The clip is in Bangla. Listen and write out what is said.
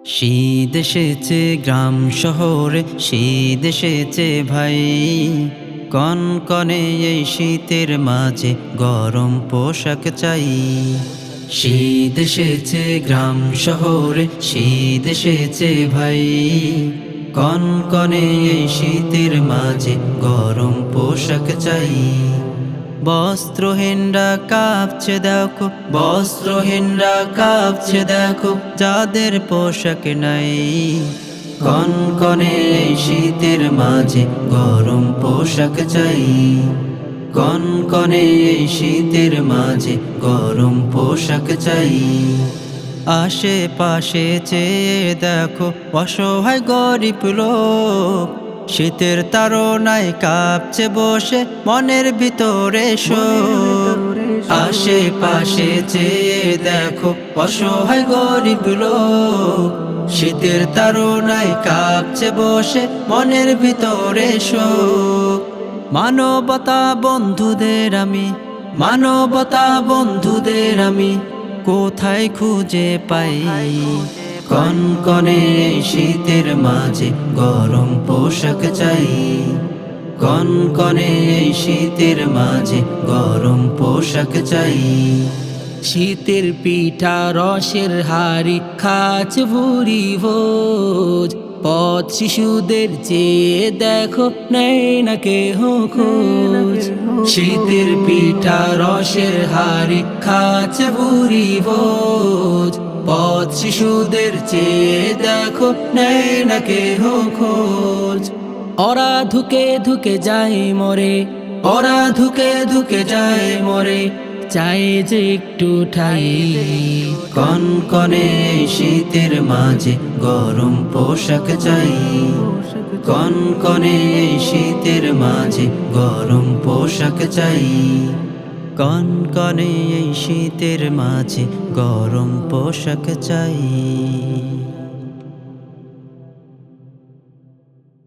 শীত এসেছে গ্রাম শহরে, শীত এসেছে ভাই। কনকনে এই শীতের মাঝে গরম পোশাক চাই। শীত এসেছে গ্রাম শহরে, শীত এসেছে ভাই। কনকনে এই শীতের মাঝে গরম পোশাক চাই। বস্ত্রহীনরা কাঁপছে দেখো, বস্ত্রহীনরা কাঁপছে দেখো, যাদের পোশাক নাই। কনকনে এই শীতের মাঝে গরম পোশাক চাই। কনকনে এই শীতের মাঝে গরম পোশাক চাই। আশেপাশে চেয়ে দেখো, অসহায় গরিব লোক শীতের তাড়নায় কাঁপছে বসে মনের ভিতরে শোক। আশেপাশে চেয়ে দেখো, অসহায় গরিব লোক শীতের তাড়নায় কাঁপছে বসে মনের ভিতরে শোক। মানবতা বন্ধুদের আমি, মানবতা বন্ধুদের আমি কোথায় খুঁজে পাই। কনকনে শীতের মাঝে গরম পোশাক চাই। কনকনে শীতের মাঝে গরম পোশাক চাই। শীতের পিঠা রসের হাড়ি খাচ ভুরি ভোজ, পথ শিশুদের চেয়ে দেখো নেই না কেহ খোঁজ। শীতের পিঠা রসের হাড়ি খাচ ভুরি ভোজ, পথ শিশুদের চেয়ে দেখো নেই না কেহ খোঁজ। ওরা ধুকে ধুকে যায় মরে, ওরা ধুকে ধুকে যায় মরে, চাই যে একটু ঠাই। কনকনে শীতের মাঝে গরম পোশাক চাই। কনকনে শীতের মাঝে গরম পোশাক চাই। কনকনে শীতের মাঝে গরম পোশাক চাই।